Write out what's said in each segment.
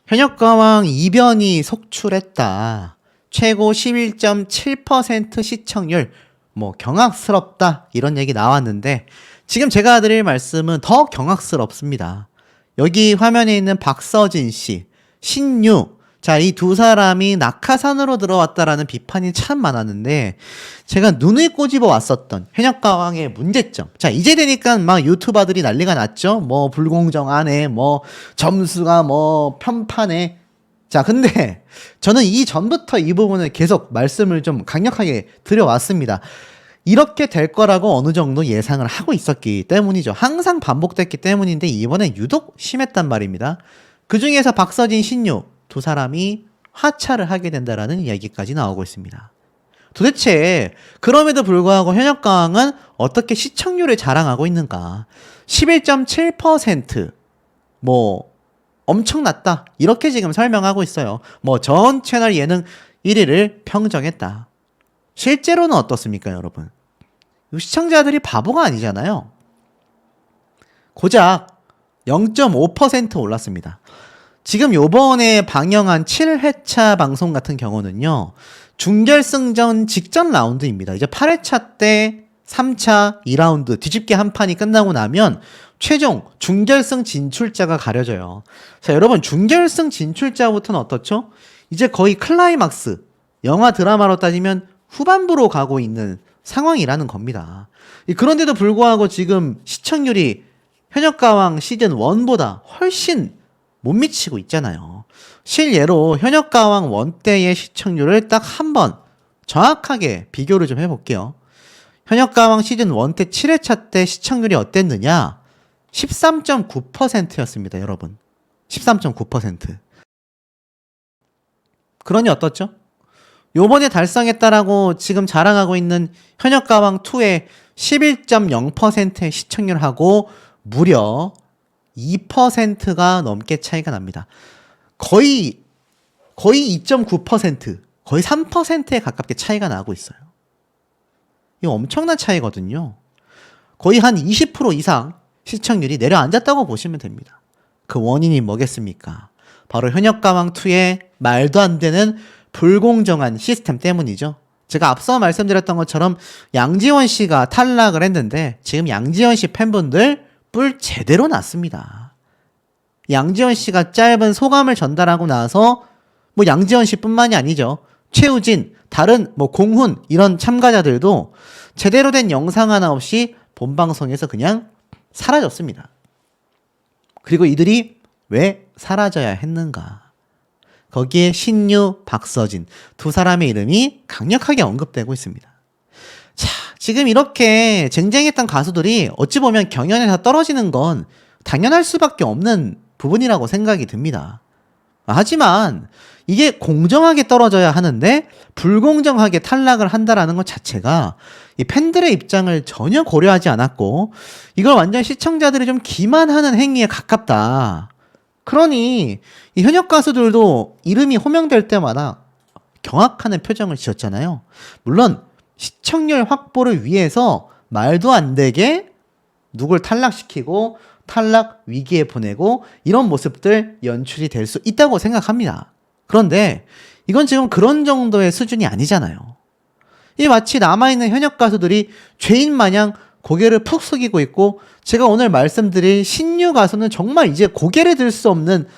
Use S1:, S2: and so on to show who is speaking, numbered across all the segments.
S1: 현역가왕 이변이 속출했다. 최고 11.7% 시청률. 경악스럽다. 이런 얘기 나왔는데 지금 제가 드릴 말씀은 더 경악스럽습니다. 여기 화면에 있는 박서진 씨, 신유. 자, 이 두 사람이 낙하산으로 들어왔다라는 비판이 참 많았는데 제가 눈을 꼬집어 왔었던 현역가왕의 문제점. 자, 이제 되니까 막 유튜버들이 난리가 났죠. 불공정하네, 점수가 편파네. 자, 근데 저는 이전부터 이 부분을 계속 말씀을 좀 강력하게 드려왔습니다. 이렇게 될 거라고 어느 정도 예상을 하고 있었기 때문이죠. 항상 반복됐기 때문인데 이번엔 유독 심했단 말입니다. 그 중에서 박서진, 신유 두 사람이 하차를 하게 된다라는 이야기까지 나오고 있습니다. 도대체 그럼에도 불구하고 현역가왕은 어떻게 시청률을 자랑하고 있는가? 11.7% 엄청 낮다 이렇게 지금 설명하고 있어요. 전 채널 예능 1위를 평정했다. 실제로는 어떻습니까, 여러분? 시청자들이 바보가 아니잖아요. 고작 0.5% 올랐습니다. 지금 요번에 방영한 7회차 방송 같은 경우는요, 준결승전 직전 라운드입니다. 이제 8회차 때 3차 2라운드 뒤집기 한 판이 끝나고 나면 최종 준결승 진출자가 가려져요. 자, 여러분, 준결승 진출자부터는 어떻죠? 이제 거의 클라이막스, 영화 드라마로 따지면 후반부로 가고 있는 상황이라는 겁니다. 그런데도 불구하고 지금 시청률이 현역가왕 시즌 1보다 훨씬 못 미치고 있잖아요. 실예로 현역가왕 1 때의 시청률을 딱 한 번 정확하게 비교를 좀 해볼게요. 현역가왕 시즌 1 때 7회차 때 시청률이 어땠느냐? 13.9%였습니다, 여러분. 13.9%. 그러니 어떻죠? 요번에 달성했다라고 지금 자랑하고 있는 현역가왕 2의 11.0%의 시청률하고 무려 2%가 넘게 차이가 납니다. 거의 2.9%, 거의 3%에 가깝게 차이가 나고 있어요. 이거 엄청난 차이거든요. 거의 한 20% 이상 시청률이 내려앉았다고 보시면 됩니다. 그 원인이 뭐겠습니까? 바로 현역가왕2의 말도 안 되는 불공정한 시스템 때문이죠. 제가 앞서 말씀드렸던 것처럼 양지원 씨가 탈락을 했는데 지금 양지원 씨 팬분들 뿔 제대로 났습니다. 양지원 씨가 짧은 소감을 전달하고 나서 양지원 씨뿐만이 아니죠. 최우진, 다른 공훈 이런 참가자들도 제대로 된 영상 하나 없이 본방송에서 그냥 사라졌습니다. 그리고 이들이 왜 사라져야 했는가? 거기에 신유, 박서진 두 사람의 이름이 강력하게 언급되고 있습니다. 자, 지금 이렇게 쟁쟁했던 가수들이 어찌 보면 경연에서 떨어지는 건 당연할 수밖에 없는 부분이라고 생각이 듭니다. 하지만 이게 공정하게 떨어져야 하는데 불공정하게 탈락을 한다라는 것 자체가 이 팬들의 입장을 전혀 고려하지 않았고 이걸 완전 시청자들이 좀 기만하는 행위에 가깝다. 그러니 이 현역 가수들도 이름이 호명될 때마다 경악하는 표정을 지었잖아요. 물론 시청률 확보를 위해서 말도 안 되게 누굴 탈락시키고 탈락 위기에 보내고 이런 모습들 연출이 될 수 있다고 생각합니다. 그런데 이건 지금 그런 정도의 수준이 아니잖아요. 이 마치 남아있는 현역 가수들이 죄인 마냥 고개를 푹 숙이고 있고 제가 오늘 말씀드릴 신유 가수는 정말 이제 고개를 들 수 없는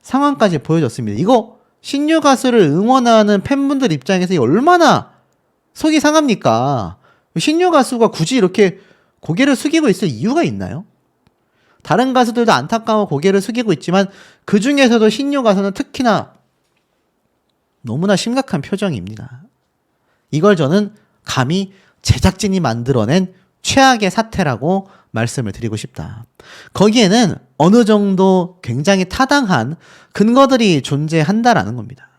S1: 상황까지 보여줬습니다. 이거 신유 가수를 응원하는 팬분들 입장에서 얼마나 속이 상합니까? 신유 가수가 굳이 이렇게 고개를 숙이고 있을 이유가 있나요? 다른 가수들도 안타까워 고개를 숙이고 있지만 그 중에서도 신유 가수는 특히나 너무나 심각한 표정입니다. 이걸 저는 감히 제작진이 만들어낸 최악의 사태라고 말씀을 드리고 싶다. 거기에는 어느 정도 굉장히 타당한 근거들이 존재한다라는 겁니다.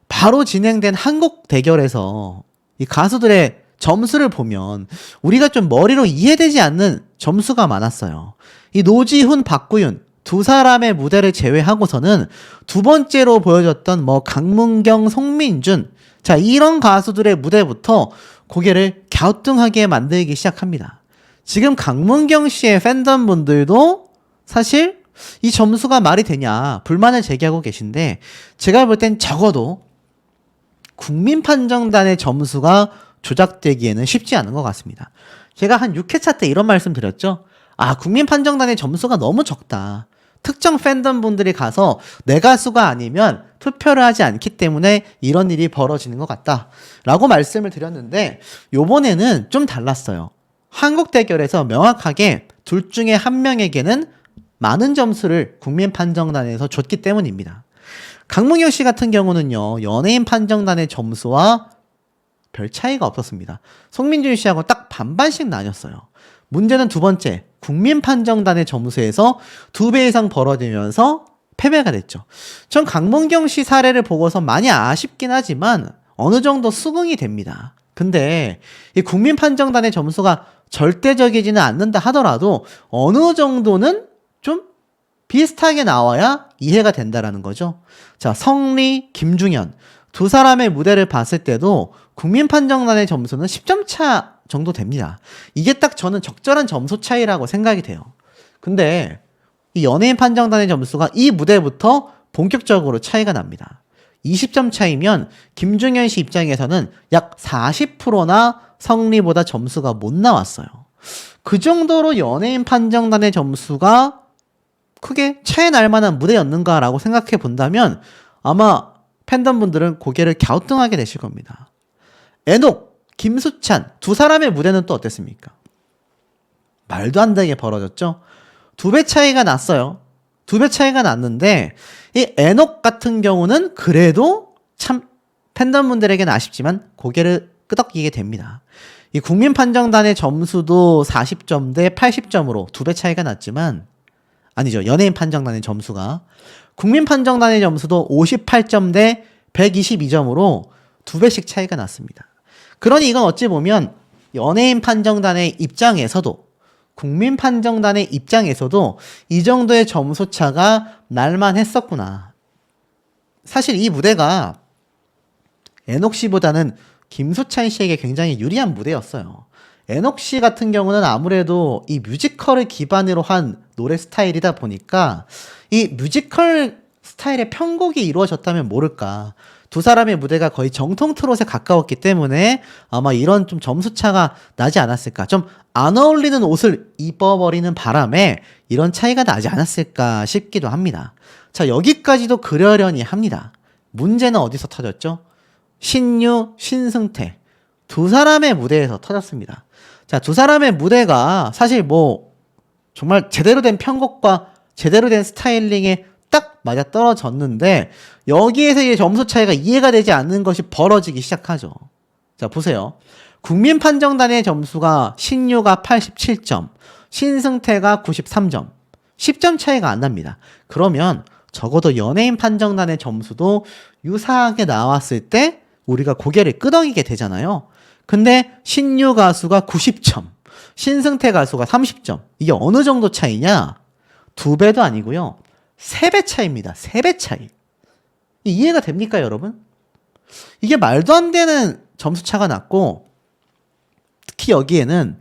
S1: 바로 진행된 한국 대결에서 이 가수들의 점수를 보면 우리가 좀 머리로 이해되지 않는 점수가 많았어요. 이 노지훈, 박구윤 두 사람의 무대를 제외하고서는 두 번째로 보여줬던 강문경, 송민준 자 이런 가수들의 무대부터 고개를 갸우뚱하게 만들기 시작합니다. 지금 강문경 씨의 팬덤분들도 사실 이 점수가 말이 되냐 불만을 제기하고 계신데 제가 볼 땐 적어도 국민판정단의 점수가 조작되기에는 쉽지 않은 것 같습니다. 제가 한 6회차 때 이런 말씀 드렸죠. 국민판정단의 점수가 너무 적다. 특정 팬덤 분들이 가서 내 가수가 아니면 투표를 하지 않기 때문에 이런 일이 벌어지는 것 같다 라고 말씀을 드렸는데 요번에는 좀 달랐어요. 한국 대결에서 명확하게 둘 중에 한 명에게는 많은 점수를 국민판정단에서 줬기 때문입니다. 강문경 씨 같은 경우는요, 연예인 판정단의 점수와 별 차이가 없었습니다. 송민준 씨하고 딱 반반씩 나뉘었어요. 문제는 두 번째, 국민판정단의 점수에서 2배 이상 벌어지면서 패배가 됐죠. 전 강문경 씨 사례를 보고서 많이 아쉽긴 하지만 어느 정도 수긍이 됩니다. 근데 이 국민판정단의 점수가 절대적이지는 않는다 하더라도 어느 정도는 좀 비슷하게 나와야 이해가 된다라는 거죠. 자, 성리, 김중현 두 사람의 무대를 봤을 때도 국민판정단의 점수는 10점 차 정도 됩니다. 이게 딱 저는 적절한 점수 차이라고 생각이 돼요. 근데 이 연예인 판정단의 점수가 이 무대부터 본격적으로 차이가 납니다. 20점 차이면 김중현 씨 입장에서는 약 40%나 성리보다 점수가 못 나왔어요. 그 정도로 연예인 판정단의 점수가 크게 차이 날 만한 무대였는가라고 생각해 본다면 아마 팬덤분들은 고개를 갸우뚱하게 되실 겁니다. 애녹, 김수찬 두 사람의 무대는 또 어땠습니까? 말도 안 되게 벌어졌죠? 2배 차이가 났어요. 2배 차이가 났는데 이 애녹 같은 경우는 그래도 참 팬덤분들에게는 아쉽지만 고개를 끄덕이게 됩니다. 이 국민판정단의 점수도 40점 대 80점으로 2배 차이가 났지만 아니죠. 연예인 판정단의 점수가 국민판정단의 점수도 58점 대 122점으로 2배씩 차이가 났습니다. 그러니 이건 어찌 보면 연예인 판정단의 입장에서도 국민판정단의 입장에서도 이 정도의 점수 차가 날만 했었구나. 사실 이 무대가 애녹 씨보다는 김수찬 씨에게 굉장히 유리한 무대였어요. 애녹 씨 같은 경우는 아무래도 이 뮤지컬을 기반으로 한 노래 스타일이다 보니까 이 뮤지컬 스타일의 편곡이 이루어졌다면 모를까. 두 사람의 무대가 거의 정통 트롯에 가까웠기 때문에 아마 이런 좀 점수 차가 나지 않았을까. 좀 안 어울리는 옷을 입어버리는 바람에 이런 차이가 나지 않았을까 싶기도 합니다. 자, 여기까지도 그러려니 합니다. 문제는 어디서 터졌죠? 신유, 신승태. 두 사람의 무대에서 터졌습니다. 자, 두 사람의 무대가 사실 뭐 정말 제대로 된 편곡과 제대로 된 스타일링에 딱 맞아 떨어졌는데 여기에서 이 점수 차이가 이해가 되지 않는 것이 벌어지기 시작하죠. 자, 보세요. 국민판정단의 점수가 신유가 87점, 신승태가 93점, 10점 차이가 안 납니다. 그러면 적어도 연예인 판정단의 점수도 유사하게 나왔을 때 우리가 고개를 끄덕이게 되잖아요. 근데 신유 가수가 90점, 신승태 가수가 30점. 이게 어느 정도 차이냐? 2배도 아니고요. 3배 차이입니다. 3배 차이. 이해가 됩니까, 여러분? 이게 말도 안 되는 점수 차가 났고, 특히 여기에는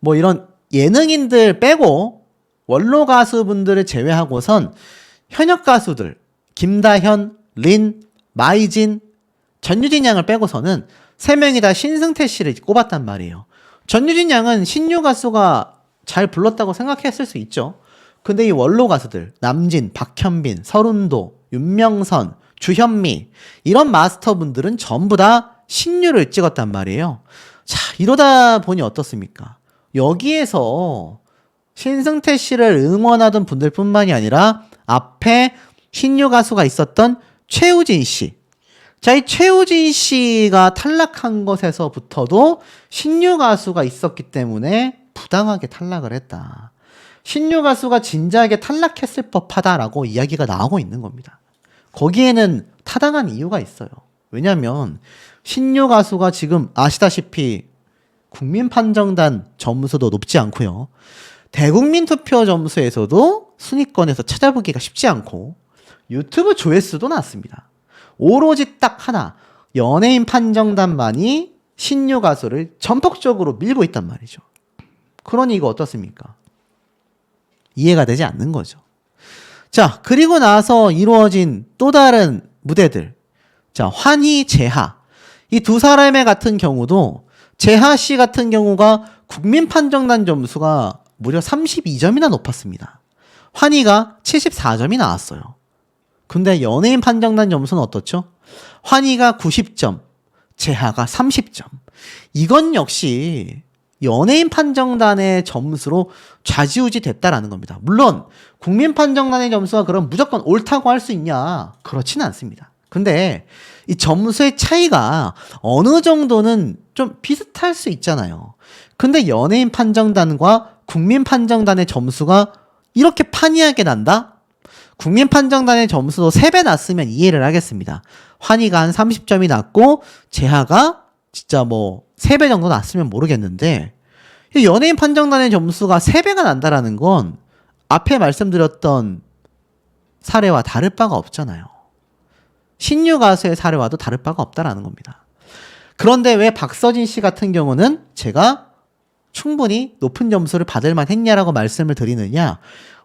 S1: 뭐 이런 예능인들 빼고 원로 가수분들을 제외하고선 현역 가수들, 김다현, 린, 마이진, 전유진 양을 빼고서는 3명이 다 신승태 씨를 꼽았단 말이에요. 전유진 양은 신유 가수가 잘 불렀다고 생각했을 수 있죠. 근데 이 원로 가수들 남진, 박현빈, 서른도, 윤명선, 주현미 이런 마스터분들은 전부 다 신유를 찍었단 말이에요. 자, 이러다 보니 어떻습니까? 여기에서 신승태 씨를 응원하던 분들뿐만이 아니라 앞에 신유 가수가 있었던 최우진 씨. 자, 이 최우진 씨가 탈락한 것에서부터도 신유 가수가 있었기 때문에 부당하게 탈락을 했다. 신유 가수가 진작에 탈락했을 법하다라고 이야기가 나오고 있는 겁니다. 거기에는 타당한 이유가 있어요. 왜냐하면 신유 가수가 지금 아시다시피 국민판정단 점수도 높지 않고요. 대국민 투표 점수에서도 순위권에서 찾아보기가 쉽지 않고 유튜브 조회수도 낮습니다. 오로지 딱 하나, 연예인 판정단만이 신유 가수를 전폭적으로 밀고 있단 말이죠. 그러니 이거 어떻습니까? 이해가 되지 않는 거죠. 자, 그리고 나서 이루어진 또 다른 무대들. 자, 환희, 재하. 이 두 사람의 같은 경우도 재하 씨 같은 경우가 국민판정단 점수가 무려 32점이나 높았습니다. 환희가 74점이 나왔어요. 근데 연예인 판정단 점수는 어떻죠? 환희가 90점, 재하가 30점. 이건 역시 연예인 판정단의 점수로 좌지우지 됐다라는 겁니다. 물론 국민 판정단의 점수가 그럼 무조건 옳다고 할 수 있냐? 그렇지는 않습니다. 근데 이 점수의 차이가 어느 정도는 좀 비슷할 수 있잖아요. 근데 연예인 판정단과 국민 판정단의 점수가 이렇게 판이하게 난다? 국민 판정단의 점수도 3배 났으면 이해를 하겠습니다. 환희가 한 30점이 났고 재하가 진짜 뭐 3배 정도 났으면 모르겠는데 연예인 판정단의 점수가 3배가 난다라는 건 앞에 말씀드렸던 사례와 다를 바가 없잖아요. 신유 가수의 사례와도 다를 바가 없다라는 겁니다. 그런데 왜 박서진 씨 같은 경우는 제가 충분히 높은 점수를 받을 만했냐라고 말씀을 드리느냐,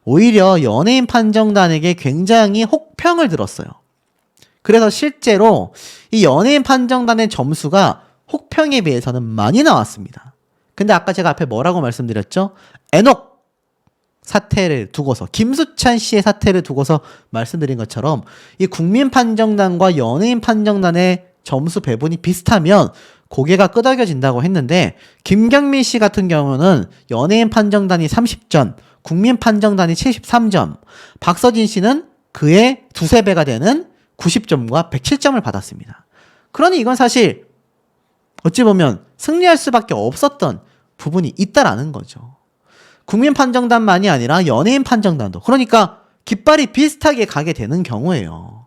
S1: 오히려 연예인 판정단에게 굉장히 혹평을 들었어요. 그래서 실제로 이 연예인 판정단의 점수가 혹평에 비해서는 많이 나왔습니다. 근데 아까 제가 앞에 뭐라고 말씀드렸죠? 에녹 사태를 두고서, 김수찬 씨의 사태를 두고서 말씀드린 것처럼 이 국민 판정단과 연예인 판정단의 점수 배분이 비슷하면 고개가 끄덕여진다고 했는데, 김경민 씨 같은 경우는 연예인 판정단이 30점, 국민 판정단이 73점, 박서진 씨는 그의 두세 배가 되는 90점과 107점을 받았습니다. 그러니 이건 사실 어찌 보면 승리할 수밖에 없었던 부분이 있다라는 거죠. 국민 판정단만이 아니라 연예인 판정단도, 그러니까 깃발이 비슷하게 가게 되는 경우예요.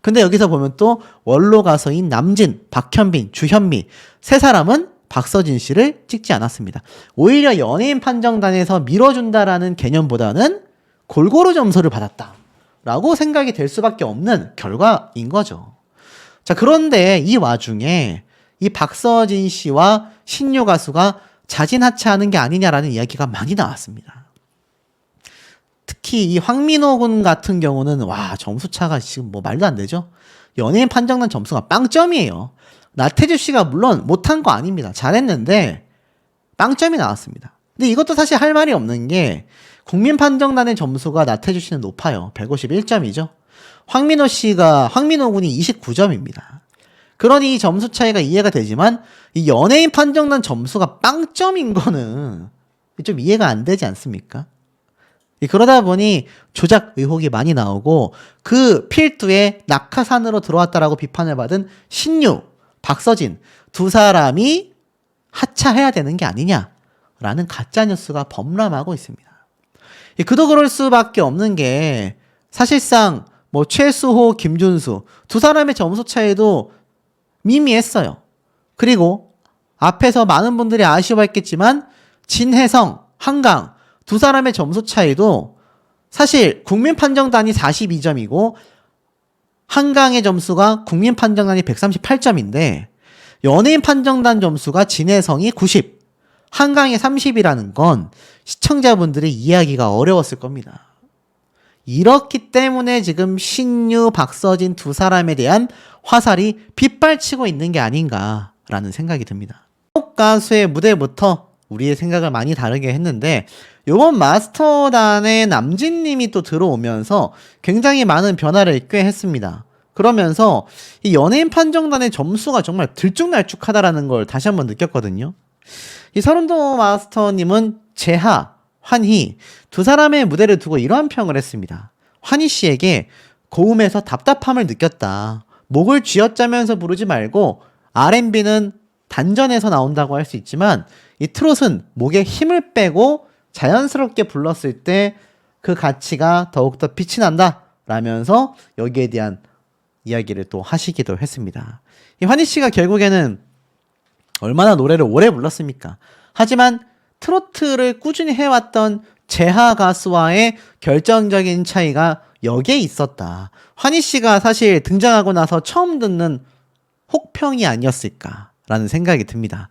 S1: 근데 여기서 보면 또 원로 가수인 남진, 박현빈, 주현미 세 사람은 박서진 씨를 찍지 않았습니다. 오히려 연예인 판정단에서 밀어준다라는 개념보다는 골고루 점수를 받았다라고 생각이 될 수밖에 없는 결과인 거죠. 자, 그런데 이 와중에 이 박서진 씨와 신유 가수가 자진하차하는 게 아니냐라는 이야기가 많이 나왔습니다. 특히 이 황민호 군 같은 경우는 와, 점수 차가 지금 뭐 말도 안 되죠. 연예인 판정단 점수가 빵점이에요. 나태주 씨가 물론 못한 거 아닙니다. 잘했는데 빵점이 나왔습니다. 근데 이것도 사실 할 말이 없는 게 국민 판정단의 점수가 나태주 씨는 높아요. 151점이죠. 황민호 군이 29점입니다. 그러니 이 점수 차이가 이해가 되지만 이 연예인 판정단 점수가 빵점인 거는 좀 이해가 안 되지 않습니까? 그러다 보니 조작 의혹이 많이 나오고 그 필두에 낙하산으로 들어왔다라고 비판을 받은 신유, 박서진 두 사람이 하차해야 되는 게 아니냐라는 가짜뉴스가 범람하고 있습니다. 그도 그럴 수밖에 없는 게 사실상 뭐 최수호, 김준수 두 사람의 점수 차이도 미미했어요. 그리고 앞에서 많은 분들이 아쉬워했겠지만 진혜성, 한강 두 사람의 점수 차이도 사실 국민 판정단이 42점이고 한강의 점수가 국민 판정단이 138점인데 연예인 판정단 점수가 진혜성이 90, 한강이 30이라는 건 시청자분들이 이해하기가 어려웠을 겁니다. 이렇기 때문에 지금 신유, 박서진 두 사람에 대한 화살이 빗발치고 있는 게 아닌가라는 생각이 듭니다. 가수의 무대부터 우리의 생각을 많이 다르게 했는데 이번 마스터단에 남진님이 또 들어오면서 굉장히 많은 변화를 꾀했습니다. 그러면서 이 연예인 판정단의 점수가 정말 들쭉날쭉하다라는 걸 다시 한번 느꼈거든요. 이 서른도 마스터님은 재하, 환희 두 사람의 무대를 두고 이러한 평을 했습니다. 환희 씨에게 고음에서 답답함을 느꼈다. 목을 쥐어짜면서 부르지 말고 R&B는 단전에서 나온다고 할 수 있지만 이 트롯은 목에 힘을 빼고 자연스럽게 불렀을 때 그 가치가 더욱더 빛이 난다 라면서 여기에 대한 이야기를 또 하시기도 했습니다. 이 환희 씨가 결국에는 얼마나 노래를 오래 불렀습니까? 하지만 트로트를 꾸준히 해왔던 재하 가수와의 결정적인 차이가 여기에 있었다. 환희 씨가 사실 등장하고 나서 처음 듣는 혹평이 아니었을까라는 생각이 듭니다.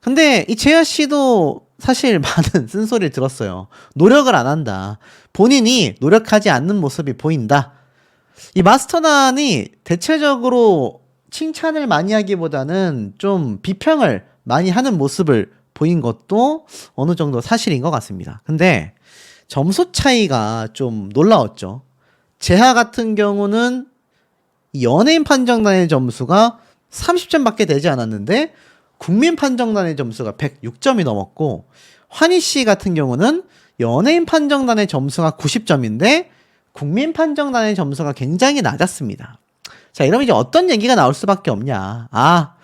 S1: 근데 이 재하 씨도 사실 많은 쓴소리를 들었어요. 노력을 안 한다. 본인이 노력하지 않는 모습이 보인다. 이 마스터난이 대체적으로 칭찬을 많이 하기보다는 좀 비평을 많이 하는 모습을 보인 것도 어느 정도 사실인 것 같습니다. 근데 점수 차이가 좀 놀라웠죠. 재하 같은 경우는 이 연예인 판정단의 점수가 30점밖에 되지 않았는데 국민 판정단의 점수가 106점이 넘었고, 환희 씨 같은 경우는 연예인 판정단의 점수가 90점인데 국민 판정단의 점수가 굉장히 낮았습니다. 자, 이러면 이제 어떤 얘기가 나올 수밖에 없냐. 아,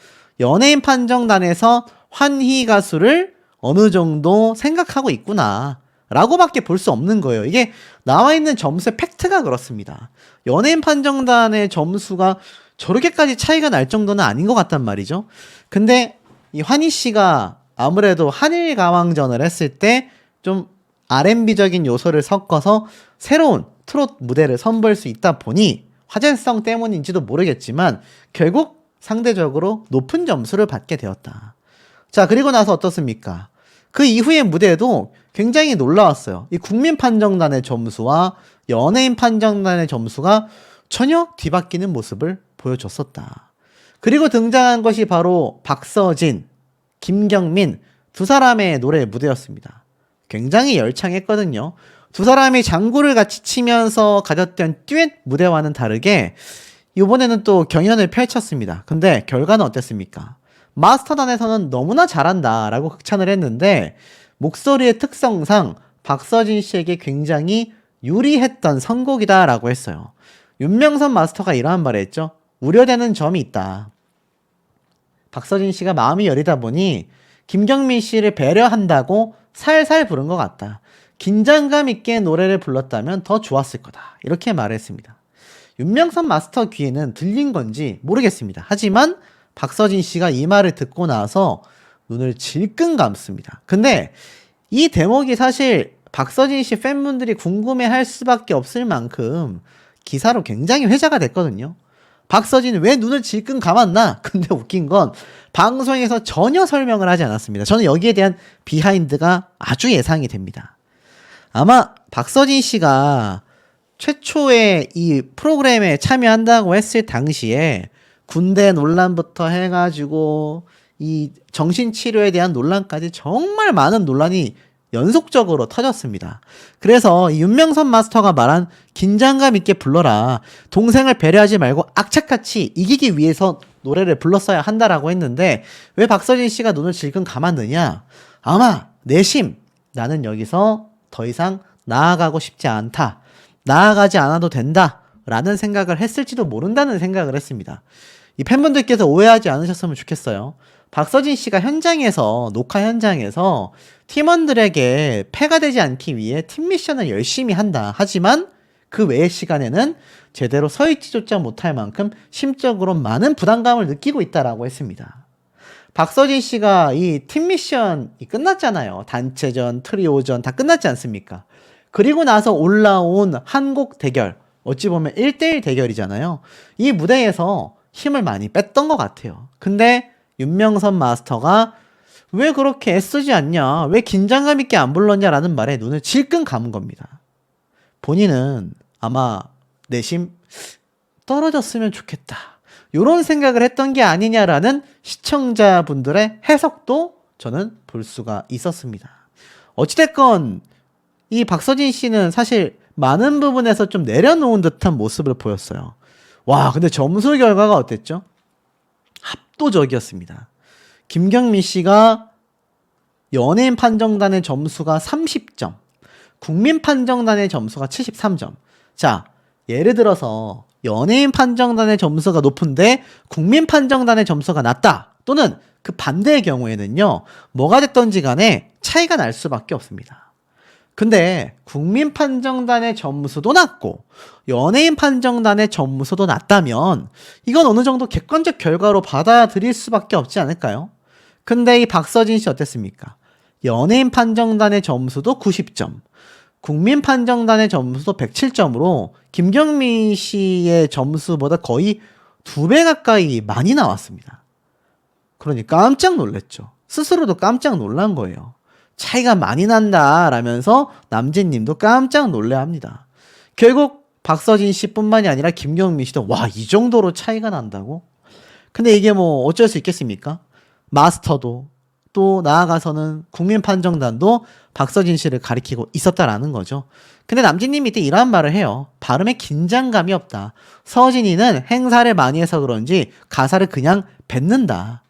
S1: 연예인 판정단에서 환희 가수를 어느 정도 생각하고 있구나 라고밖에 볼 수 없는 거예요. 이게 나와 있는 점수의 팩트가 그렇습니다. 연예인 판정단의 점수가 저렇게까지 차이가 날 정도는 아닌 것 같단 말이죠. 근데 이 환희 씨가 아무래도 한일 가왕전을 했을 때 좀 R&B적인 요소를 섞어서 새로운 트롯 무대를 선보일 수 있다 보니 화제성 때문인지도 모르겠지만 결국 상대적으로 높은 점수를 받게 되었다. 자, 그리고 나서 어떻습니까? 그 이후의 무대도 굉장히 놀라웠어요. 이 국민 판정단의 점수와 연예인 판정단의 점수가 전혀 뒤바뀌는 모습을 보여줬었다. 그리고 등장한 것이 바로 박서진, 김경민 두 사람의 노래 무대였습니다. 굉장히 열창했거든요. 두 사람이 장구를 같이 치면서 가졌던 듀엣 무대와는 다르게 이번에는 또 경연을 펼쳤습니다. 근데 결과는 어땠습니까? 마스터단에서는 너무나 잘한다 라고 극찬을 했는데 목소리의 특성상 박서진 씨에게 굉장히 유리했던 선곡이다 라고 했어요. 윤명선 마스터가 이러한 말을 했죠. 우려되는 점이 있다. 박서진 씨가 마음이 여리다 보니 김경민 씨를 배려한다고 살살 부른 것 같다. 긴장감 있게 노래를 불렀다면 더 좋았을 거다. 이렇게 말했습니다. 윤명선 마스터 귀에는 들린 건지 모르겠습니다. 하지만 박서진 씨가 이 말을 듣고 나서 눈을 질끈 감습니다. 근데 이 대목이 사실 박서진 씨 팬분들이 궁금해할 수밖에 없을 만큼 기사로 굉장히 회자가 됐거든요. 박서진 왜 눈을 질끈 감았나? 근데 웃긴 건 방송에서 전혀 설명을 하지 않았습니다. 저는 여기에 대한 비하인드가 아주 예상이 됩니다. 아마 박서진 씨가 최초에 이 프로그램에 참여한다고 했을 당시에 군대 논란부터 해가지고 이 정신치료에 대한 논란까지 정말 많은 논란이 연속적으로 터졌습니다. 그래서 이 윤명선 마스터가 말한 긴장감 있게 불러라. 동생을 배려하지 말고 악착같이 이기기 위해서 노래를 불렀어야 한다라고 했는데 왜 박서진 씨가 눈을 질끈 감았느냐? 아마 내심 나는 여기서 더 이상 나아가고 싶지 않다. 나아가지 않아도 된다. 라는 생각을 했을지도 모른다는 생각을 했습니다. 이 팬분들께서 오해하지 않으셨으면 좋겠어요. 박서진 씨가 현장에서, 녹화 현장에서 팀원들에게 패가 되지 않기 위해 팀 미션을 열심히 한다. 하지만 그 외의 시간에는 제대로 서있지조차 못할 만큼 심적으로 많은 부담감을 느끼고 있다라고 했습니다. 박서진 씨가 이 팀 미션이 끝났잖아요. 단체전, 트리오전 다 끝났지 않습니까? 그리고 나서 올라온 한곡 대결, 어찌 보면 1대1 대결이잖아요. 이 무대에서 힘을 많이 뺐던 것 같아요. 근데 윤명선 마스터가 왜 그렇게 애쓰지 않냐, 왜 긴장감 있게 안 불렀냐라는 말에 눈을 질끈 감은 겁니다. 본인은 아마 내심 떨어졌으면 좋겠다, 이런 생각을 했던 게 아니냐라는 시청자분들의 해석도 저는 볼 수가 있었습니다. 어찌됐건 이 박서진 씨는 사실 많은 부분에서 좀 내려놓은 듯한 모습을 보였어요. 와, 근데 점수 결과가 어땠죠? 압도적이었습니다. 김경민 씨가 연예인 판정단의 점수가 30점, 국민 판정단의 점수가 73점. 자, 예를 들어서 연예인 판정단의 점수가 높은데 국민 판정단의 점수가 낮다. 또는 그 반대의 경우에는요, 뭐가 됐던지 간에 차이가 날 수밖에 없습니다. 근데 국민 판정단의 점수도 낮고 연예인 판정단의 점수도 낮다면 이건 어느 정도 객관적 결과로 받아들일 수밖에 없지 않을까요? 근데 이 박서진 씨 어땠습니까? 연예인 판정단의 점수도 90점, 국민 판정단의 점수도 107점으로 김경민 씨의 점수보다 거의 2배 가까이 많이 나왔습니다. 그러니 깜짝 놀랐죠. 스스로도 깜짝 놀란 거예요. 차이가 많이 난다 라면서 남진님도 깜짝 놀래합니다. 결국 박서진 씨뿐만이 아니라 김경민 씨도 와, 이 정도로 차이가 난다고? 근데 이게 뭐 어쩔 수 있겠습니까? 마스터도 또 나아가서는 국민판정단도 박서진 씨를 가리키고 있었다라는 거죠. 근데 남진님이 이때 이런 말을 해요. 발음에 긴장감이 없다. 서진이는 행사를 많이 해서 그런지 가사를 그냥 뱉는다.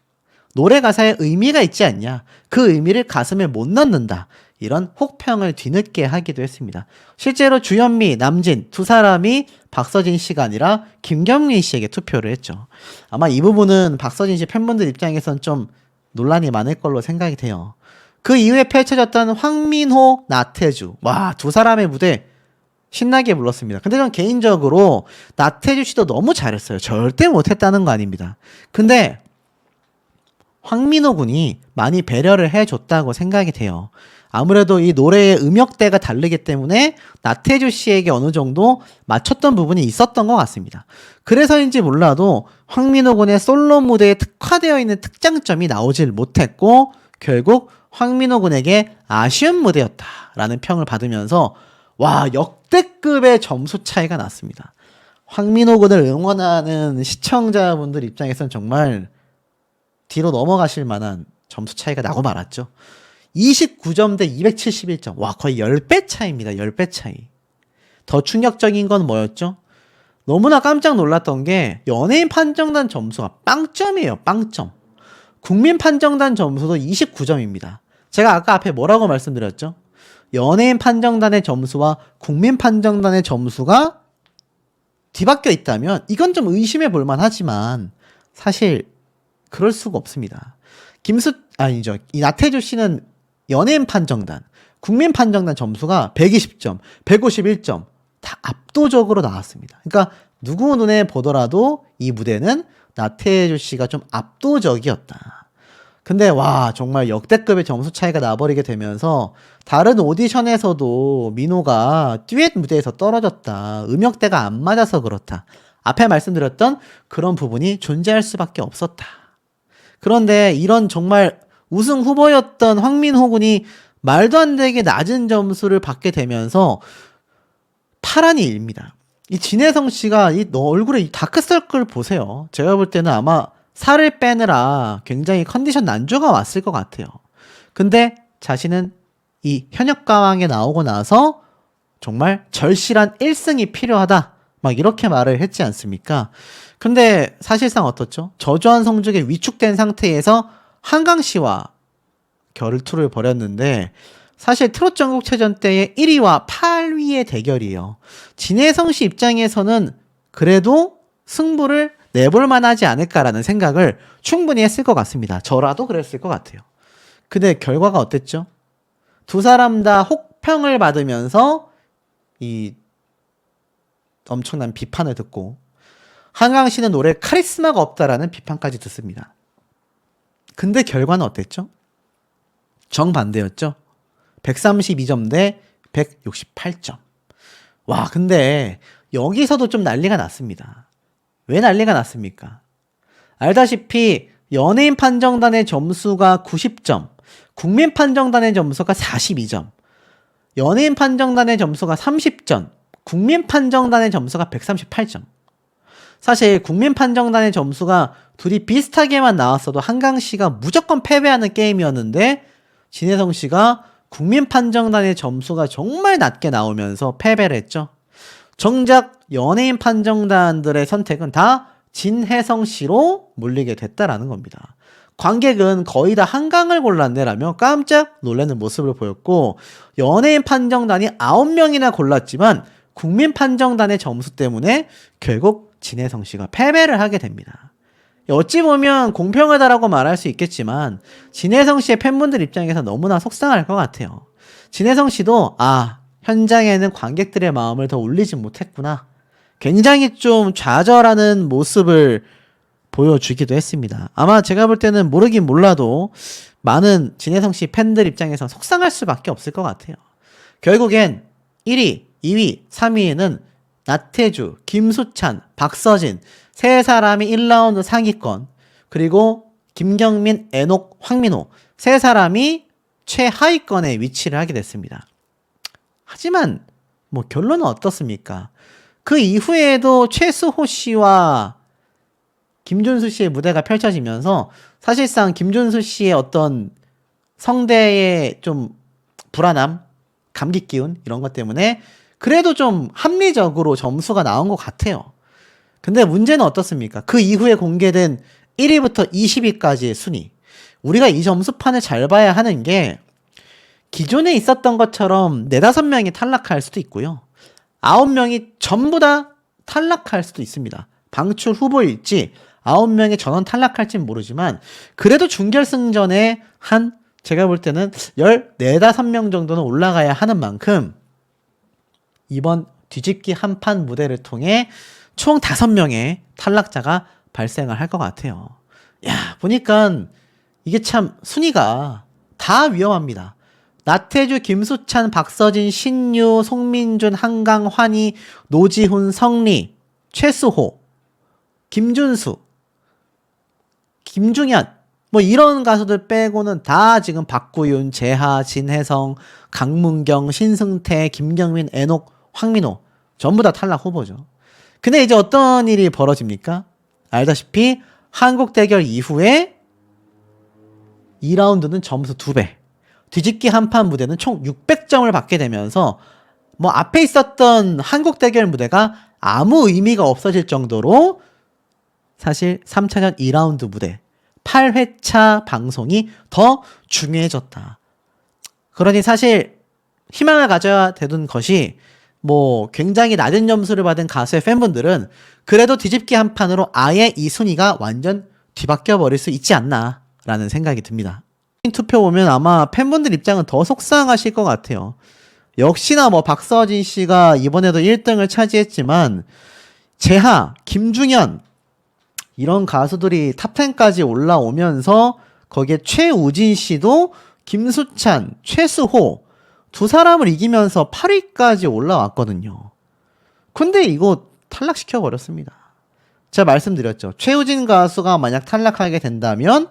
S1: 노래 가사에 의미가 있지 않냐. 그 의미를 가슴에 못 넣는다. 이런 혹평을 뒤늦게 하기도 했습니다. 실제로 주현미, 남진 두 사람이 박서진 씨가 아니라 김경민 씨에게 투표를 했죠. 아마 이 부분은 박서진 씨 팬분들 입장에선 좀 논란이 많을 걸로 생각이 돼요. 그 이후에 펼쳐졌던 황민호, 나태주. 와, 두 사람의 무대 신나게 불렀습니다. 근데 전 개인적으로 나태주 씨도 너무 잘했어요. 절대 못했다는 거 아닙니다. 근데 황민호 군이 많이 배려를 해줬다고 생각이 돼요. 아무래도 이 노래의 음역대가 다르기 때문에 나태주 씨에게 어느 정도 맞췄던 부분이 있었던 것 같습니다. 그래서인지 몰라도 황민호 군의 솔로 무대에 특화되어 있는 특장점이 나오질 못했고 결국 황민호 군에게 아쉬운 무대였다라는 평을 받으면서 와, 역대급의 점수 차이가 났습니다. 황민호 군을 응원하는 시청자분들 입장에서는 정말 뒤로 넘어가실 만한 점수 차이가 나고 말았죠. 29점 대 271점. 와, 거의 10배 차이입니다. 10배 차이. 더 충격적인 건 뭐였죠? 너무나 깜짝 놀랐던 게 연예인 판정단 점수가 빵점이에요. 빵점. 국민 판정단 점수도 29점입니다. 제가 아까 앞에 뭐라고 말씀드렸죠? 연예인 판정단의 점수와 국민 판정단의 점수가 뒤바뀌어 있다면 이건 좀 의심해 볼 만하지만 사실 그럴 수가 없습니다. 이 나태주 씨는 연예인 판정단, 국민 판정단 점수가 120점, 151점 다 압도적으로 나왔습니다. 그러니까 누구 눈에 보더라도 이 무대는 나태주 씨가 좀 압도적이었다. 근데 와, 정말 역대급의 점수 차이가 나버리게 되면서 다른 오디션에서도 민호가 듀엣 무대에서 떨어졌다. 음역대가 안 맞아서 그렇다. 앞에 말씀드렸던 그런 부분이 존재할 수밖에 없었다. 그런데 이런 정말 우승 후보였던 황민호 군이 말도 안 되게 낮은 점수를 받게 되면서 파란이 일입니다. 이 진혜성 씨가 얼굴에 이 다크서클 보세요. 제가 볼 때는 아마 살을 빼느라 굉장히 컨디션 난조가 왔을 것 같아요. 근데 자신은 이 현역가왕에 나오고 나서 정말 절실한 1승이 필요하다. 막 이렇게 말을 했지 않습니까? 근데 사실상 어떻죠? 저조한 성적에 위축된 상태에서 한강 씨와 결투를 벌였는데 사실 트롯 전국체전 때의 1위와 8위의 대결이에요. 진혜성 씨 입장에서는 그래도 승부를 내볼 만하지 않을까라는 생각을 충분히 했을 것 같습니다. 저라도 그랬을 것 같아요. 근데 결과가 어땠죠? 두 사람 다 혹평을 받으면서 이 엄청난 비판을 듣고 한강 씨는 노래에 카리스마가 없다라는 비판까지 듣습니다. 근데 결과는 어땠죠? 정반대였죠. 132점 대 168점. 와, 근데 여기서도 좀 난리가 났습니다. 왜 난리가 났습니까? 알다시피 연예인 판정단의 점수가 90점, 국민 판정단의 점수가 42점, 연예인 판정단의 점수가 30점, 국민 판정단의 점수가 138점. 사실 국민 판정단의 점수가 둘이 비슷하게만 나왔어도 한강 씨가 무조건 패배하는 게임이었는데 진혜성 씨가 국민 판정단의 점수가 정말 낮게 나오면서 패배를 했죠. 정작 연예인 판정단들의 선택은 다 진혜성 씨로 몰리게 됐다라는 겁니다. 관객은 거의 다 한강을 골랐네라며 깜짝 놀라는 모습을 보였고 연예인 판정단이 9명이나 골랐지만 국민 판정단의 점수 때문에 결국 진혜성 씨가 패배를 하게 됩니다. 어찌 보면 공평하다라고 말할 수 있겠지만 진혜성 씨의 팬분들 입장에서 너무나 속상할 것 같아요. 진혜성 씨도 현장에는 관객들의 마음을 더 울리지 못했구나. 굉장히 좀 좌절하는 모습을 보여주기도 했습니다. 아마 제가 볼 때는 모르긴 몰라도 많은 진혜성 씨 팬들 입장에서 속상할 수밖에 없을 것 같아요. 결국엔 1위, 2위, 3위에는 나태주, 김수찬, 박서진 세 사람이 1라운드 상위권, 그리고 김경민, 애녹, 황민호 세 사람이 최하위권에 위치를 하게 됐습니다. 하지만 뭐 결론은 어떻습니까? 그 이후에도 최수호 씨와 김준수 씨의 무대가 펼쳐지면서 사실상 김준수 씨의 어떤 성대의 좀 불안함, 감기 기운 이런 것 때문에 그래도 좀 합리적으로 점수가 나온 것 같아요. 근데 문제는 어떻습니까? 그 이후에 공개된 1위부터 20위까지의 순위. 우리가 이 점수판을 잘 봐야 하는 게 기존에 있었던 것처럼 4, 5명이 탈락할 수도 있고요. 9명이 전부 다 탈락할 수도 있습니다. 방출 후보일지 9명이 전원 탈락할지는 모르지만 그래도 준결승전에 제가 볼 때는 14, 15명 정도는 올라가야 하는 만큼 이번 뒤집기 한판 무대를 통해 총 5명의 탈락자가 발생을 할 것 같아요. 야, 보니까 이게 참 순위가 다 위험합니다. 나태주, 김수찬, 박서진, 신유, 송민준, 한강, 환희, 노지훈, 성리, 최수호, 김준수, 김중현 뭐 이런 가수들 빼고는 다 지금 박구윤, 재하, 진혜성, 강문경, 신승태, 김경민, 애녹, 황민호 전부 다 탈락 후보죠. 근데 이제 어떤 일이 벌어집니까? 알다시피 한국 대결 이후에 2라운드는 점수 2배, 뒤집기 한판 무대는 총 600점을 받게 되면서 뭐 앞에 있었던 한국 대결 무대가 아무 의미가 없어질 정도로 사실 3차전 2라운드 무대 8회차 방송이 더 중요해졌다. 그러니 사실 희망을 가져야 되는 것이 뭐 굉장히 낮은 점수를 받은 가수의 팬분들은 그래도 뒤집기 한 판으로 아예 이 순위가 완전 뒤바뀌어 버릴 수 있지 않나 라는 생각이 듭니다. 투표 보면 아마 팬분들 입장은 더 속상하실 것 같아요. 역시나 뭐 박서진 씨가 이번에도 1등을 차지했지만 재하, 김중현 이런 가수들이 탑10까지 올라오면서 거기에 최우진 씨도 김수찬, 최수호 두 사람을 이기면서 8위까지 올라왔거든요. 근데 이거 탈락시켜 버렸습니다. 제가 말씀드렸죠. 최우진 가수가 만약 탈락하게 된다면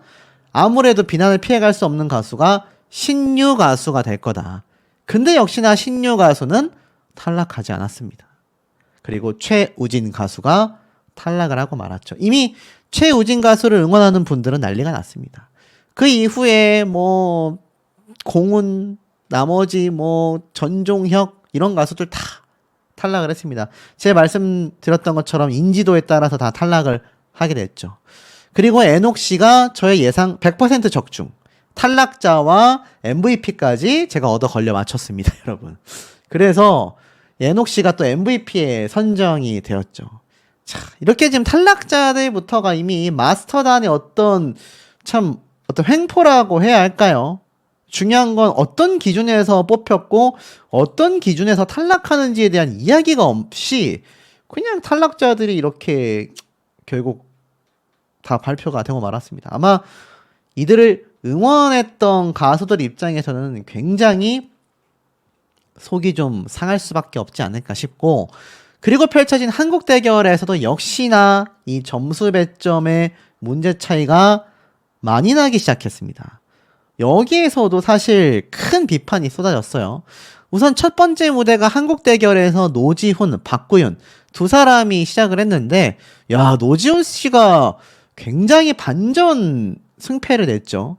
S1: 아무래도 비난을 피해갈 수 없는 가수가 신유 가수가 될 거다. 근데 역시나 신유 가수는 탈락하지 않았습니다. 그리고 최우진 가수가 탈락을 하고 말았죠. 이미 최우진 가수를 응원하는 분들은 난리가 났습니다. 그 이후에 뭐 공훈, 나머지 뭐 전종혁 이런 가수들 다 탈락을 했습니다. 제가 말씀드렸던 것처럼 인지도에 따라서 다 탈락을 하게 됐죠. 그리고 애녹 씨가 저의 예상 100% 적중. 탈락자와 MVP까지 제가 얻어 걸려 맞췄습니다, 여러분. 그래서 애녹 씨가 또 MVP에 선정이 되었죠. 자, 이렇게 지금 탈락자들부터가 이미 마스터단의 어떤 횡포라고 해야 할까요? 중요한 건 어떤 기준에서 뽑혔고 어떤 기준에서 탈락하는지에 대한 이야기가 없이 그냥 탈락자들이 이렇게 결국 다 발표가 되고 말았습니다. 아마 이들을 응원했던 가수들 입장에서는 굉장히 속이 좀 상할 수밖에 없지 않을까 싶고, 그리고 펼쳐진 한국 대결에서도 역시나 이 점수 배점의 문제 차이가 많이 나기 시작했습니다. 여기에서도 사실 큰 비판이 쏟아졌어요. 우선 첫 번째 무대가 한국 대결에서 노지훈, 박구윤 두 사람이 시작을 했는데, 야, 노지훈 씨가 굉장히 반전 승패를 냈죠.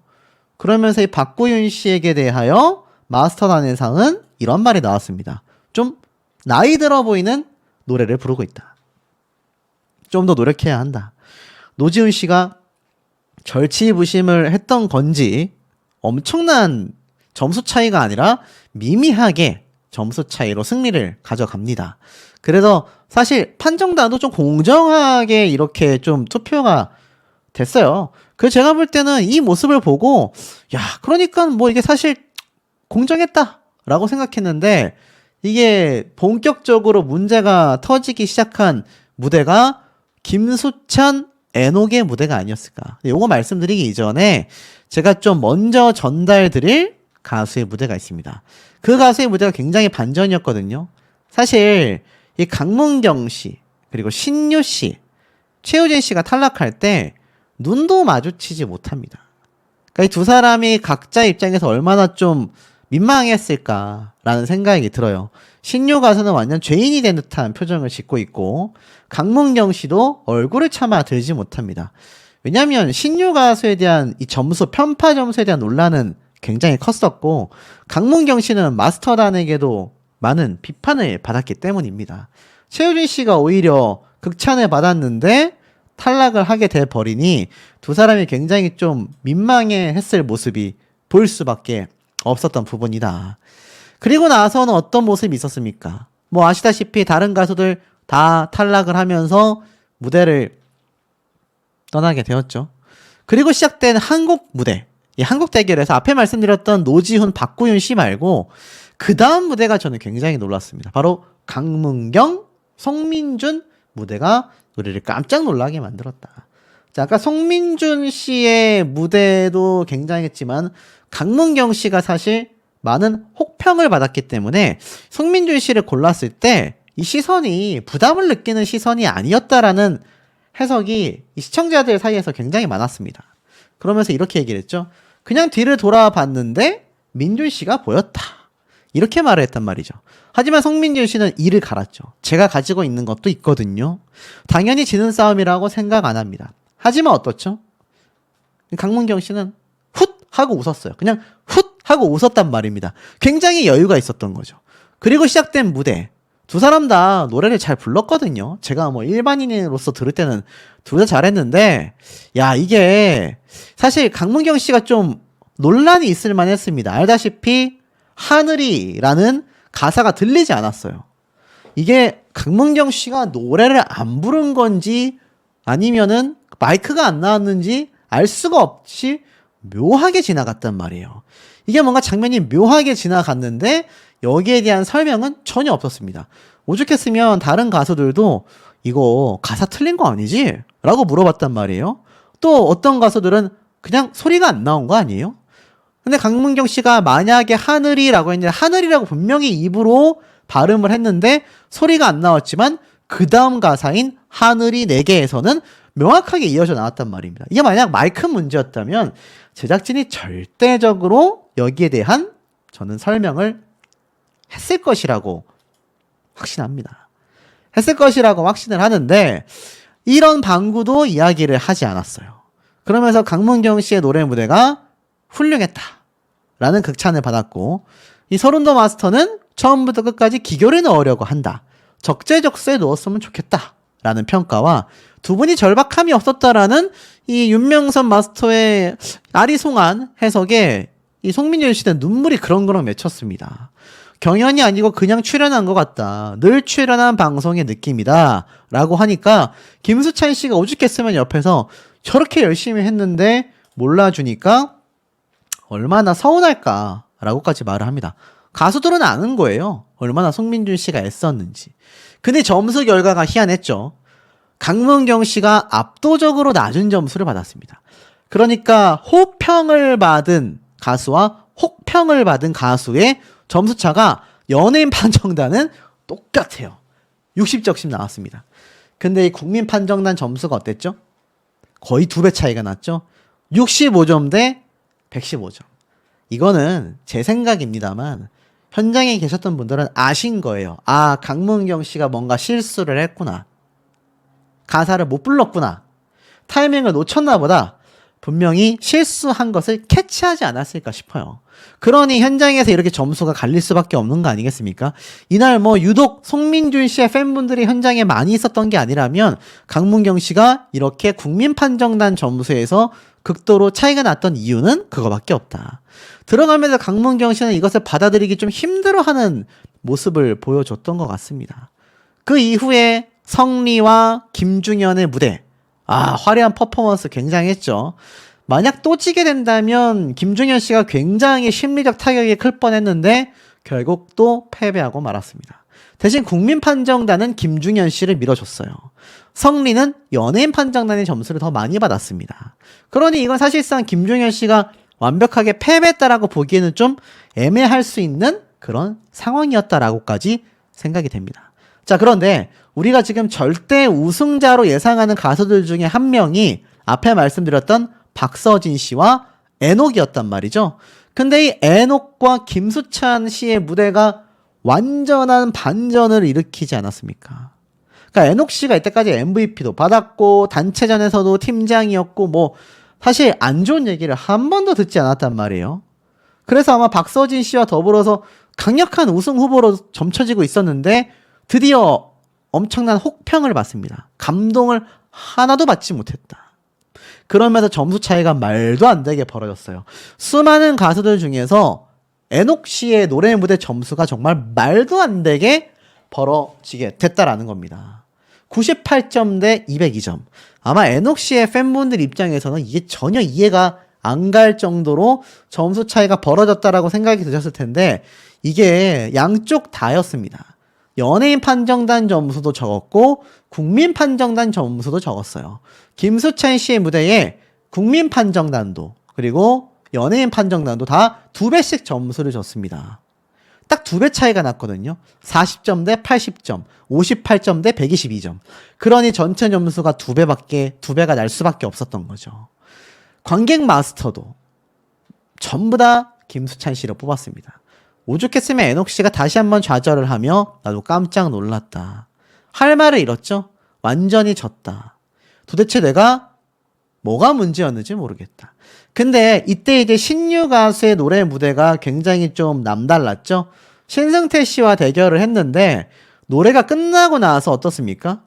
S1: 그러면서 이 박구윤 씨에게 대하여 마스터단에서는 이런 말이 나왔습니다. 좀 나이 들어 보이는 노래를 부르고 있다. 좀 더 노력해야 한다. 노지훈 씨가 절치부심을 했던 건지 엄청난 점수 차이가 아니라 미미하게 점수 차이로 승리를 가져갑니다. 그래서 사실 판정단도 좀 공정하게 이렇게 좀 투표가 됐어요. 그래서 제가 볼 때는 이 모습을 보고 야, 그러니까 뭐 이게 사실 공정했다라고 생각했는데, 이게 본격적으로 문제가 터지기 시작한 무대가 김수찬, 애녹의 무대가 아니었을까. 요거 말씀드리기 이전에 제가 좀 먼저 전달드릴 가수의 무대가 있습니다. 그 가수의 무대가 굉장히 반전이었거든요. 사실 이 강문경 씨, 그리고 신유 씨, 최우진 씨가 탈락할 때 눈도 마주치지 못합니다. 그러니까 이 두 사람이 각자 입장에서 얼마나 좀 민망했을까라는 생각이 들어요. 신유 가수는 완전 죄인이 된 듯한 표정을 짓고 있고 강문경 씨도 얼굴을 차마 들지 못합니다. 왜냐하면 신유 가수에 대한 이 점수, 편파 점수에 대한 논란은 굉장히 컸었고 강문경 씨는 마스터단에게도 많은 비판을 받았기 때문입니다. 최우진 씨가 오히려 극찬을 받았는데 탈락을 하게 돼 버리니 두 사람이 굉장히 좀 민망해했을 모습이 보일 수밖에 없었던 부분이다. 그리고 나서는 어떤 모습이 있었습니까? 뭐 아시다시피 다른 가수들 다 탈락을 하면서 무대를 떠나게 되었죠. 그리고 시작된 한국 무대, 이 한국 대결에서 앞에 말씀드렸던 노지훈, 박구윤 씨 말고 그 다음 무대가 저는 굉장히 놀랐습니다. 바로 강문경, 송민준 무대가 우리를 깜짝 놀라게 만들었다. 자, 아까 송민준 씨의 무대도 굉장했지만 강문경 씨가 사실 많은 혹평을 받았기 때문에 송민준 씨를 골랐을 때 이 시선이 부담을 느끼는 시선이 아니었다라는 해석이 이 시청자들 사이에서 굉장히 많았습니다. 그러면서 이렇게 얘기를 했죠. 그냥 뒤를 돌아봤는데 민준 씨가 보였다. 이렇게 말을 했단 말이죠. 하지만 송민준 씨는 이를 갈았죠. 제가 가지고 있는 것도 있거든요. 당연히 지는 싸움이라고 생각 안 합니다. 하지만 어떻죠? 강문경 씨는 훗 하고 웃었어요. 그냥 훗 하고 웃었단 말입니다. 굉장히 여유가 있었던 거죠. 그리고 시작된 무대. 두 사람 다 노래를 잘 불렀거든요. 제가 뭐 일반인으로서 들을 때는 둘 다 잘했는데, 야, 이게 사실 강문경 씨가 좀 논란이 있을 만했습니다. 알다시피 하늘이라는 가사가 들리지 않았어요. 이게 강문경 씨가 노래를 안 부른 건지 아니면은 마이크가 안 나왔는지 알 수가 없이 묘하게 지나갔단 말이에요. 이게 뭔가 장면이 묘하게 지나갔는데 여기에 대한 설명은 전혀 없었습니다. 오죽했으면 다른 가수들도 이거 가사 틀린 거 아니지? 라고 물어봤단 말이에요. 또 어떤 가수들은 그냥 소리가 안 나온 거 아니에요? 근데 강문경 씨가 만약에 하늘이라고 했는데 하늘이라고 분명히 입으로 발음을 했는데 소리가 안 나왔지만 그 다음 가사인 하늘이 네 개에서는 명확하게 이어져 나왔단 말입니다. 이게 만약 마이크 문제였다면 제작진이 절대적으로 여기에 대한 저는 설명을 했을 것이라고 확신합니다. 했을 것이라고 확신을 하는데 이런 방구도 이야기를 하지 않았어요. 그러면서 강문경 씨의 노래 무대가 훌륭했다 라는 극찬을 받았고 이 서른도 마스터는 처음부터 끝까지 기교를 넣으려고 한다. 적재적소에 넣었으면 좋겠다 라는 평가와 두 분이 절박함이 없었다라는 이 윤명선 마스터의 아리송한 해석에 이 송민준 씨는 눈물이 그렁그렁 맺혔습니다. 경연이 아니고 그냥 출연한 것 같다. 늘 출연한 방송의 느낌이다. 라고 하니까 김수찬 씨가 오죽했으면 옆에서 저렇게 열심히 했는데 몰라주니까 얼마나 서운할까 라고까지 말을 합니다. 가수들은 아는 거예요. 얼마나 송민준 씨가 애썼는지. 근데 점수 결과가 희한했죠. 강문경 씨가 압도적으로 낮은 점수를 받았습니다. 그러니까 호평을 받은 가수와 혹평을 받은 가수의 점수차가 연예인 판정단은 똑같아요. 60점씩 나왔습니다. 근데 이 국민 판정단 점수가 어땠죠? 거의 2배 차이가 났죠? 65점 대 115점. 이거는 제 생각입니다만 현장에 계셨던 분들은 아신 거예요. 아, 강문경 씨가 뭔가 실수를 했구나. 가사를 못 불렀구나. 타이밍을 놓쳤나 보다. 분명히 실수한 것을 캐치하지 않았을까 싶어요. 그러니 현장에서 이렇게 점수가 갈릴 수밖에 없는 거 아니겠습니까? 이날 뭐 유독 송민준 씨의 팬분들이 현장에 많이 있었던 게 아니라면 강문경 씨가 이렇게 국민 판정단 점수에서 극도로 차이가 났던 이유는 그거밖에 없다. 들어가면서 강문경 씨는 이것을 받아들이기 좀 힘들어하는 모습을 보여줬던 것 같습니다. 그 이후에 성리와 김중현의 무대, 화려한 퍼포먼스 굉장했죠. 만약 또 지게 된다면 김중현 씨가 굉장히 심리적 타격이 클 뻔했는데 결국 또 패배하고 말았습니다. 대신 국민 판정단은 김중현 씨를 밀어줬어요. 성리는 연예인 판정단의 점수를 더 많이 받았습니다. 그러니 이건 사실상 김중현 씨가 완벽하게 패배했다라고 보기에는 좀 애매할 수 있는 그런 상황이었다라고까지 생각이 됩니다. 자, 그런데 우리가 지금 절대 우승자로 예상하는 가수들 중에 한 명이 앞에 말씀드렸던 박서진 씨와 애녹이었단 말이죠. 근데 이 애녹과 김수찬 씨의 무대가 완전한 반전을 일으키지 않았습니까? 그러니까 애녹 씨가 이때까지 MVP도 받았고 단체전에서도 팀장이었고 뭐 사실 안 좋은 얘기를 한 번도 듣지 않았단 말이에요. 그래서 아마 박서진 씨와 더불어서 강력한 우승 후보로 점쳐지고 있었는데 드디어 엄청난 혹평을 받습니다. 감동을 하나도 받지 못했다. 그러면서 점수 차이가 말도 안 되게 벌어졌어요. 수많은 가수들 중에서 애녹 씨의 노래 무대 점수가 정말 말도 안 되게 벌어지게 됐다라는 겁니다. 98점 대 202점. 아마 애녹 씨의 팬분들 입장에서는 이게 전혀 이해가 안 갈 정도로 점수 차이가 벌어졌다라고 생각이 드셨을 텐데 이게 양쪽 다였습니다. 연예인 판정단 점수도 적었고 국민 판정단 점수도 적었어요. 김수찬 씨의 무대에 국민 판정단도 그리고 연예인 판정단도 다 2배씩 점수를 줬습니다. 딱 2배 차이가 났거든요. 40점 대 80점, 58점 대 122점. 그러니 전체 점수가 2배가 날 수밖에 없었던 거죠. 관객 마스터도 전부 다 김수찬 씨를 뽑았습니다. 오죽했으면 애녹 씨가 다시 한번 좌절을 하며 나도 깜짝 놀랐다. 할 말을 잃었죠? 완전히 졌다. 도대체 내가 뭐가 문제였는지 모르겠다. 근데 이때 이제 신유 가수의 노래 무대가 굉장히 좀 남달랐죠? 신승태 씨와 대결을 했는데 노래가 끝나고 나서 어떻습니까?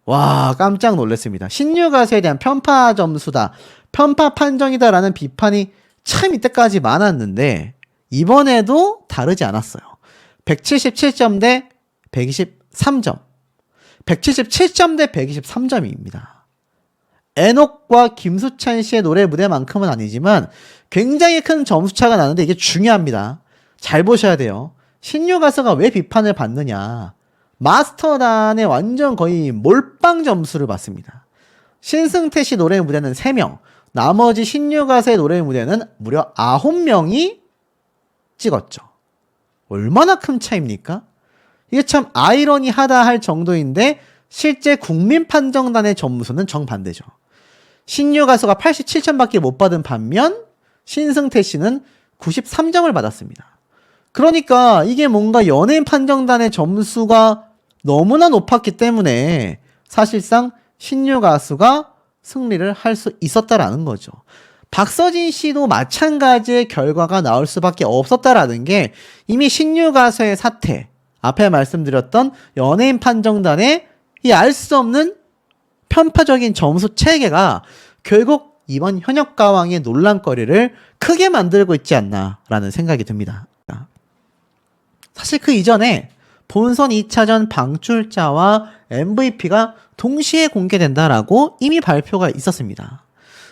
S1: 와, 깜짝 놀랐습니다. 신유 가수에 대한 편파 점수다, 편파 판정이다라는 비판이 참 이때까지 많았는데 이번에도 다르지 않았어요. 177점 대 123점. 177점 대 123점입니다. 애녹과 김수찬 씨의 노래 무대만큼은 아니지만 굉장히 큰 점수차가 나는데 이게 중요합니다. 잘 보셔야 돼요. 신유 가수가 왜 비판을 받느냐. 마스터단의 완전 거의 몰빵 점수를 받습니다. 신승태 씨 노래 무대는 3명, 나머지 신유 가수의 노래 무대는 무려 9명이 찍었죠. 얼마나 큰 차이입니까? 이게 참 아이러니하다 할 정도인데 실제 국민 판정단의 점수는 정반대죠. 신유 가수가 87점밖에 못 받은 반면 신승태 씨는 93점을 받았습니다. 그러니까 이게 뭔가 연예인 판정단의 점수가 너무나 높았기 때문에 사실상 신유 가수가 승리를 할 수 있었다라는 거죠. 박서진 씨도 마찬가지의 결과가 나올 수밖에 없었다라는 게 이미 신유 가수의 사태, 앞에 말씀드렸던 연예인 판정단의 이 알 수 없는 편파적인 점수 체계가 결국 이번 현역가왕의 논란거리를 크게 만들고 있지 않나라는 생각이 듭니다. 사실 그 이전에 본선 2차전 방출자와 MVP가 동시에 공개된다라고 이미 발표가 있었습니다.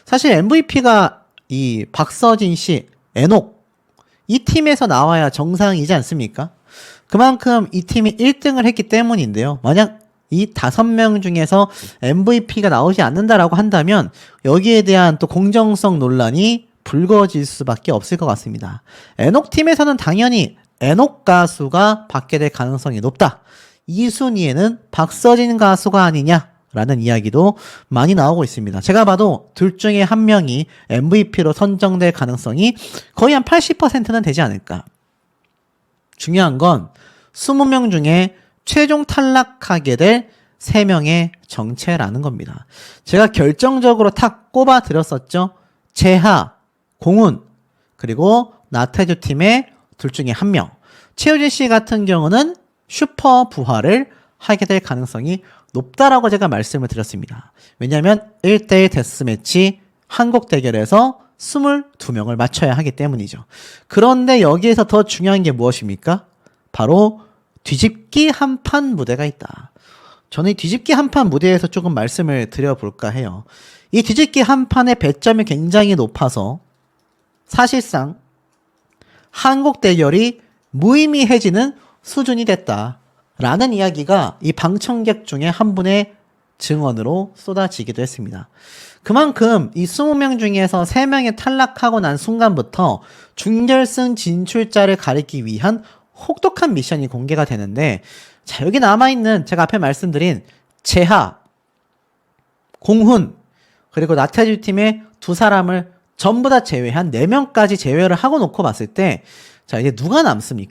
S1: 사실 MVP가 이 박서진 씨, 애녹 이 팀에서 나와야 정상이지 않습니까? 그만큼 이 팀이 1등을 했기 때문인데요. 만약 이 5명 중에서 MVP가 나오지 않는다라고 한다면 여기에 대한 또 공정성 논란이 불거질 수밖에 없을 것 같습니다. 애녹 팀에서는 당연히 애녹 가수가 받게 될 가능성이 높다. 이 순위에는 박서진 가수가 아니냐라는 이야기도 많이 나오고 있습니다. 제가 봐도 둘 중에 한 명이 MVP로 선정될 가능성이 거의 한 80%는 되지 않을까. 중요한 건 20명 중에 최종 탈락하게 될 3명의 정체라는 겁니다. 제가 결정적으로 탁 꼽아 드렸었죠. 재하, 공훈, 그리고 나태주 팀의 둘 중에 한 명. 최우진 씨 같은 경우는 슈퍼 부활을 하게 될 가능성이 높다라고 제가 말씀을 드렸습니다. 왜냐하면 1대1 데스매치 한국 대결에서 22명을 맞춰야 하기 때문이죠. 그런데 여기에서 더 중요한 게 무엇입니까? 바로 뒤집기 한판 무대가 있다. 저는 이 뒤집기 한판 무대에서 조금 말씀을 드려볼까 해요. 이 뒤집기 한판의 배점이 굉장히 높아서 사실상 한국 대결이 무의미해지는 수준이 됐다라는 이야기가 이 방청객 중에 한 분의 증언으로 쏟아지기도 했습니다. 그만큼 이 20명 중에서 3명이 탈락하고 난 순간부터 준결승 진출자를 가리기 위한 혹독한 미션이 공개가 되는데, 자, 여기 남아있는 제가 앞에 말씀드린 재하, 공훈, 그리고 나태주 팀의 두 사람을 전부 다 제외한 4명까지 제외를 하고 놓고 봤을 때 자, 이제 누가 남습니까?